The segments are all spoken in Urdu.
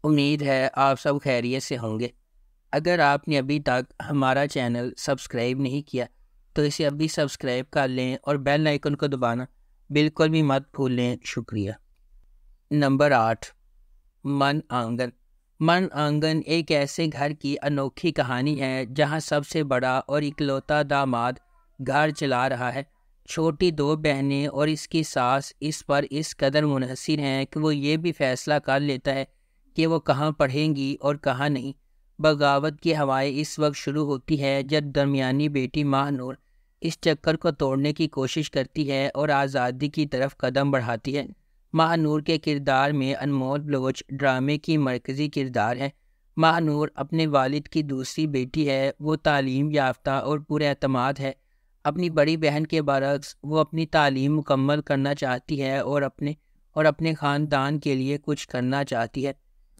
امید ہے آپ سب خیریت سے ہوں گے۔ اگر آپ نے ابھی تک ہمارا چینل سبسکرائب نہیں کیا تو اسے ابھی سبسکرائب کر لیں اور بیل آئیکن کو دبانا بالکل بھی مت بھولیں۔ شکریہ۔ نمبر 8، من آنگن۔ من آنگن ایک ایسے گھر کی انوکھی کہانی ہے جہاں سب سے بڑا اور اکلوتا داماد گھر چلا رہا ہے۔ چھوٹی 2 بہنیں اور اس کی ساس اس پر اس قدر منحصر ہیں کہ وہ یہ بھی فیصلہ کر لیتا ہے کہ وہ کہاں پڑھیں گی اور کہاں نہیں۔ بغاوت کی ہوائیں اس وقت شروع ہوتی ہے جب درمیانی بیٹی ماہ نور اس چکر کو توڑنے کی کوشش کرتی ہے اور آزادی کی طرف قدم بڑھاتی ہے۔ ماہ نور کے کردار میں انمول بلوچ ڈرامے کی مرکزی کردار ہے۔ ماہ نور اپنے والد کی دوسری بیٹی ہے۔ وہ تعلیم یافتہ اور پر اعتماد ہے۔ اپنی بڑی بہن کے برعکس وہ اپنی تعلیم مکمل کرنا چاہتی ہے اور اپنے خاندان کے لیے کچھ کرنا چاہتی ہے۔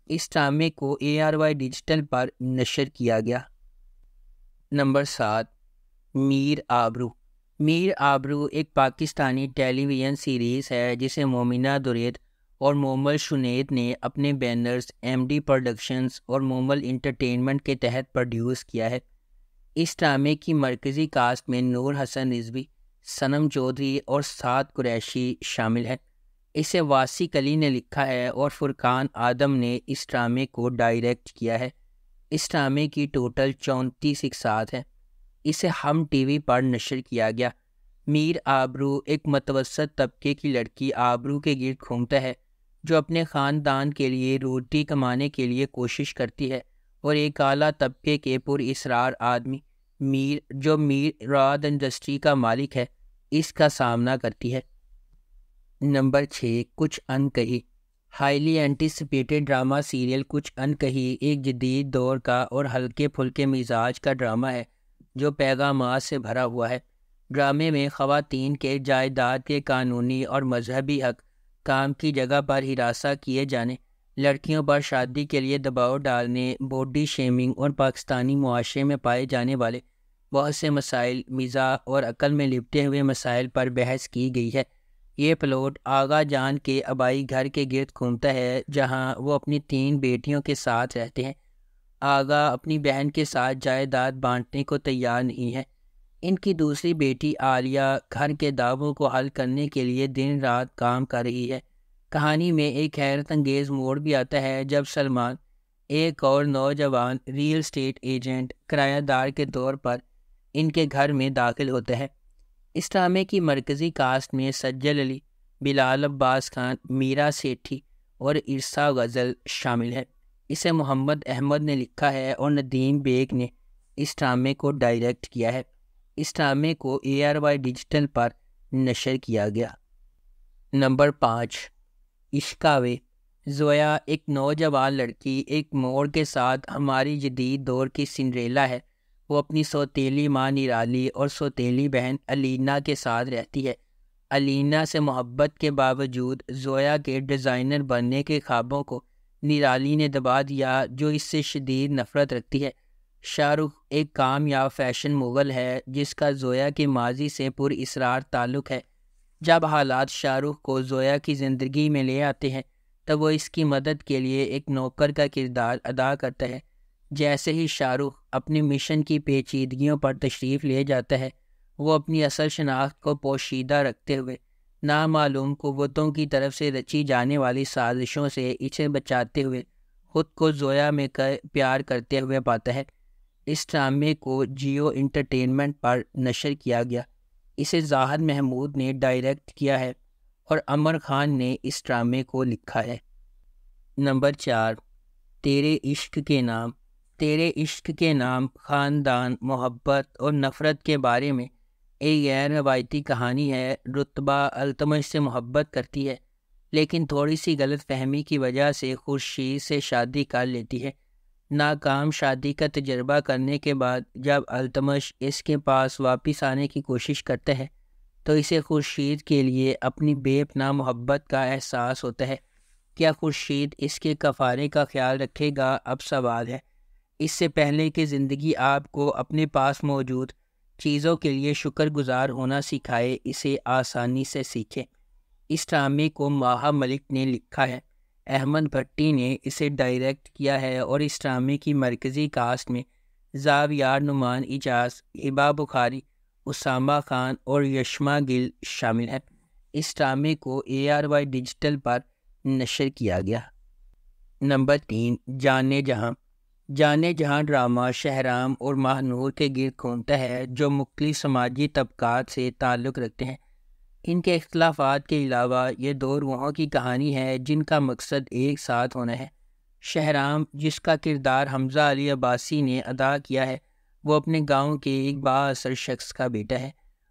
اس ڈرامے کو ARY ڈیجیٹل پر نشر کیا گیا۔ نمبر 7، میر آبرو۔ میر آبرو ایک پاکستانی ٹیلی ویژن سیریز ہے جسے مومنہ درید اور مومل شنید نے اپنے بینرز MD پروڈکشنز اور مومل انٹرٹینمنٹ کے تحت پروڈیوس کیا ہے۔ اس ڈرامے کی مرکزی کاسٹ میں نور حسن رضوی، صنم چودھری اور سعد قریشی شامل ہیں۔ اسے واسق علی نے لکھا ہے اور فرقان آدم نے اس ڈرامے کو ڈائریکٹ کیا ہے۔ اس ڈرامے کی ٹوٹل 34 اقساط ہیں۔ اسے ہم ٹی وی پر نشر کیا گیا۔ میر آبرو ایک متوسط طبقے کی لڑکی آبرو کے گرد گھومتا ہے جو اپنے خاندان کے لیے روٹی کمانے کے لیے کوشش کرتی ہے، اور ایک اعلیٰ طبقے کے پر اسرار آدمی میر جو میر راد انڈسٹری کا مالک ہے اس کا سامنا کرتی ہے۔ نمبر 6، کچھ انکہی۔ ہائیلی اینٹیسپیٹڈ ڈرامہ سیریل کچھ انکہی ایک جدید دور کا اور ہلکے پھلکے مزاج کا ڈرامہ ہے جو پیغامات سے بھرا ہوا ہے۔ ڈرامے میں خواتین کے جائیداد کے قانونی اور مذہبی حق، کام کی جگہ پر ہراساں کیے جانے، لڑکیوں پر شادی کے لیے دباؤ ڈالنے، باڈی شیمنگ اور پاکستانی معاشرے میں پائے جانے والے بہت سے مسائل، مزاح اور عقل میں لپٹے ہوئے مسائل پر بحث کی گئی ہے۔ یہ پلاٹ آغا جان کے آبائی گھر کے گرد گھومتا ہے جہاں وہ اپنی 3 بیٹیوں کے ساتھ رہتے ہیں۔ آغا اپنی بہن کے ساتھ جائیداد بانٹنے کو تیار نہیں ہے۔ ان کی دوسری بیٹی عالیہ گھر کے دعووں کو حل کرنے کے لیے دن رات کام کر رہی ہے۔ کہانی میں ایک حیرت انگیز موڑ بھی آتا ہے جب سلمان، ایک اور نوجوان ریل اسٹیٹ ایجنٹ، کرایہ دار کے طور پر ان کے گھر میں داخل ہوتا ہے۔ اس ڈرامے کی مرکزی کاسٹ میں سجل علی، بلال عباس خان، میرا سیٹھی اور عرصہ غزل شامل ہے۔ اسے محمد احمد نے لکھا ہے اور ندیم بیگ نے اس ڈرامے کو ڈائریکٹ کیا ہے۔ اس ڈرامے کو ARY ڈیجیٹل پر نشر کیا گیا۔ نمبر 5، عشقاوے۔ زویا ایک نوجوان لڑکی ایک موڑ کے ساتھ ہماری جدید دور کی سنڈریلا ہے۔ وہ اپنی سوتیلی ماں نرالی اور سوتیلی بہن الینا کے ساتھ رہتی ہے۔ الینا سے محبت کے باوجود زویا کے ڈیزائنر بننے کے خوابوں کو نرالی نے دبا دیا جو اس سے شدید نفرت رکھتی ہے۔ شاہ رخ ایک کامیاب فیشن مغل ہے جس کا زویا کے ماضی سے پر اسرار تعلق ہے۔ جب حالات شاہ رخ کو زویا کی زندگی میں لے آتے ہیں تب وہ اس کی مدد کے لیے ایک نوکر کا کردار ادا کرتا ہے۔ جیسے ہی شاہ رخ اپنی مشن کی پیچیدگیوں پر تشریف لے جاتا ہے، وہ اپنی اصل شناخت کو پوشیدہ رکھتے ہوئے نامعلوم قوتوں کی طرف سے رچی جانے والی سازشوں سے اسے بچاتے ہوئے خود کو زویا میں پیار کرتے ہوئے پاتا ہے۔ اس ڈرامے کو جیو انٹرٹینمنٹ پر نشر کیا گیا۔ اسے زاہد محمود نے ڈائریکٹ کیا ہے اور عمر خان نے اس ڈرامے کو لکھا ہے۔ نمبر 4، تیرے عشق کے نام۔ تیرے عشق کے نام خاندان، محبت اور نفرت کے بارے میں ایک غیر روایتی کہانی ہے۔ رتبہ التمش سے محبت کرتی ہے لیکن تھوڑی سی غلط فہمی کی وجہ سے خورشید سے شادی کر لیتی ہے۔ ناکام شادی کا تجربہ کرنے کے بعد جب التمش اس کے پاس واپس آنے کی کوشش کرتا ہے تو اسے خورشید کے لیے اپنی بے پناہ محبت کا احساس ہوتا ہے۔ کیا خورشید اس کے کفارے کا خیال رکھے گا؟ اب سوال ہے۔ اس سے پہلے کہ زندگی آپ کو اپنے پاس موجود چیزوں کے لیے شکر گزار ہونا سکھائے، اسے آسانی سے سیکھیں۔ اس ڈرامے کو ماہا ملک نے لکھا ہے۔ احمد بھٹی نے اسے ڈائریکٹ کیا ہے اور اس ڈرامے کی مرکزی کاسٹ میں زاویار نعمان اجاز، ہبا بخاری، اسامہ خان اور یشما گل شامل ہیں۔ اس ڈرامے کو ARY ڈیجیٹل پر نشر کیا گیا۔ نمبر 3، جانے جہاں۔ جانے جہاں ڈرامہ شہرام اور ماہ نور کے گرد گھومتا ہے، جو مختلف سماجی طبقات سے تعلق رکھتے ہیں۔ ان کے اختلافات کے علاوہ یہ دو روحوں کی کہانی ہے جن کا مقصد ایک ساتھ ہونا ہے۔ شہرام، جس کا کردار حمزہ علی عباسی نے ادا کیا ہے، وہ اپنے گاؤں کے ایک بااثر شخص کا بیٹا ہے۔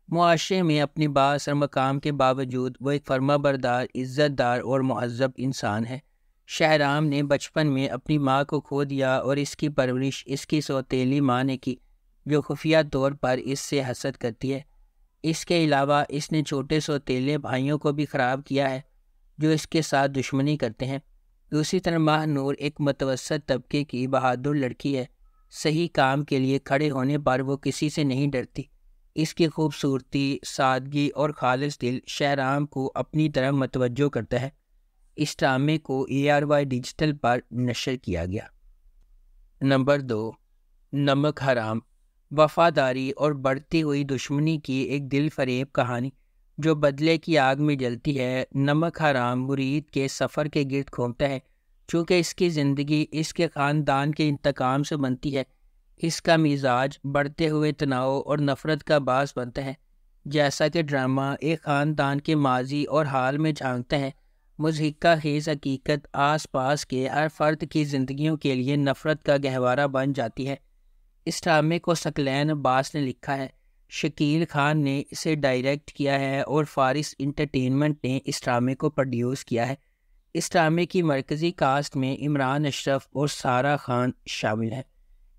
معاشرے میں اپنے بااثر مقام کے باوجود وہ ایک فرما بردار، عزت دار اور مہذب انسان ہے۔ شہرام نے بچپن میں اپنی ماں کو کھو دیا اور اس کی پرورش اس کی سوتیلی ماں نے کی، جو خفیہ طور پر اس سے حسد کرتی ہے۔ اس کے علاوہ اس نے چھوٹے سوتیلے بھائیوں کو بھی خراب کیا ہے، جو اس کے ساتھ دشمنی کرتے ہیں۔ دوسری طرف ماہ نور ایک متوسط طبقے کی بہادر لڑکی ہے۔ صحیح کام کے لیے کھڑے ہونے پر وہ کسی سے نہیں ڈرتی۔ اس کی خوبصورتی، سادگی اور خالص دل شہرام کو اپنی طرف متوجہ کرتا ہے۔ اس ڈرامے کو ARY ڈیجیٹل پر نشر کیا گیا۔ نمبر 2، نمک حرام۔ وفاداری اور بڑھتی ہوئی دشمنی کی ایک دل فریب کہانی جو بدلے کی آگ میں جلتی ہے۔ نمک حرام مرید کے سفر کے گرد گھومتا ہے، چونکہ اس کی زندگی اس کے خاندان کے انتقام سے بنتی ہے۔ اس کا مزاج بڑھتے ہوئے تناؤ اور نفرت کا باعث بنتا ہے۔ جیسا کہ ڈرامہ ایک خاندان کے ماضی اور حال میں جھانکتا ہے، مضحکہ خیز حقیقت آس پاس کے ہر فرد کی زندگیوں کے لیے نفرت کا گہوارہ بن جاتی ہے۔ اس ڈرامے کو ثقلین عباس نے لکھا ہے، شکیل خان نے اسے ڈائریکٹ کیا ہے اور فارس انٹرٹینمنٹ نے اس ڈرامے کو پروڈیوس کیا ہے۔ اس ڈرامے کی مرکزی کاسٹ میں عمران اشرف اور سارہ خان شامل ہیں۔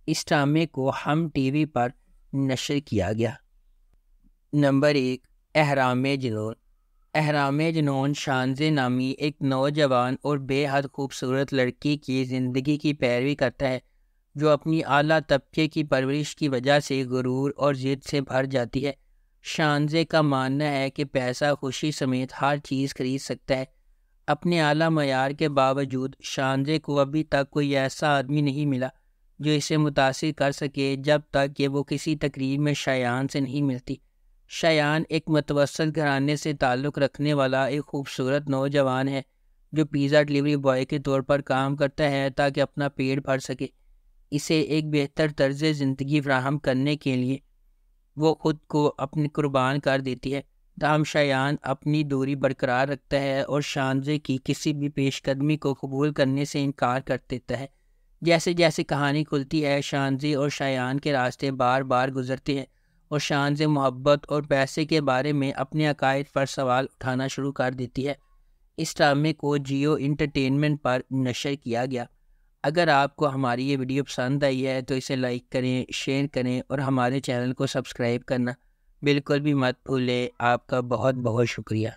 اس ڈرامے کو ہم TV پر نشر کیا گیا۔ نمبر 1، احرام جنون۔ احرام جنون شانزے نامی ایک نوجوان اور بے حد خوبصورت لڑکی کی زندگی کی پیروی کرتا ہے، جو اپنی اعلیٰ طبقے کی پرورش کی وجہ سے غرور اور ضد سے بھر جاتی ہے۔ شانزے کا ماننا ہے کہ پیسہ خوشی سمیت ہر چیز خرید سکتا ہے۔ اپنے اعلیٰ معیار کے باوجود شانزے کو ابھی تک کوئی ایسا آدمی نہیں ملا جو اسے متاثر کر سکے جب تک کہ وہ کسی تقریب میں شایان سے نہیں ملتی۔ شایان ایک متوسط گھرانے سے تعلق رکھنے والا ایک خوبصورت نوجوان ہے جو پیزا ڈلیوری بوائے کے طور پر کام کرتا ہے تاکہ اپنا پیٹ بھر سکے۔ اسے ایک بہتر طرز زندگی فراہم کرنے کے لیے وہ خود کو اپنی قربان کر دیتی ہے۔ تاہم شایان اپنی دوری برقرار رکھتا ہے اور شانزے کی کسی بھی پیش قدمی کو قبول کرنے سے انکار کر دیتا ہے۔ جیسے جیسے کہانی کھلتی ہے، شانزے اور شایان کے راستے بار بار گزرتے ہیں اور شانزے محبت اور پیسے کے بارے میں اپنے عقائد پر سوال اٹھانا شروع کر دیتی ہے۔ اس ڈرامے کو جیو انٹرٹینمنٹ پر نشر کیا گیا۔ اگر آپ کو ہماری یہ ویڈیو پسند آئی ہے تو اسے لائک کریں، شیئر کریں اور ہمارے چینل کو سبسکرائب کرنا بالکل بھی مت بھولیں۔ آپ کا بہت بہت شکریہ۔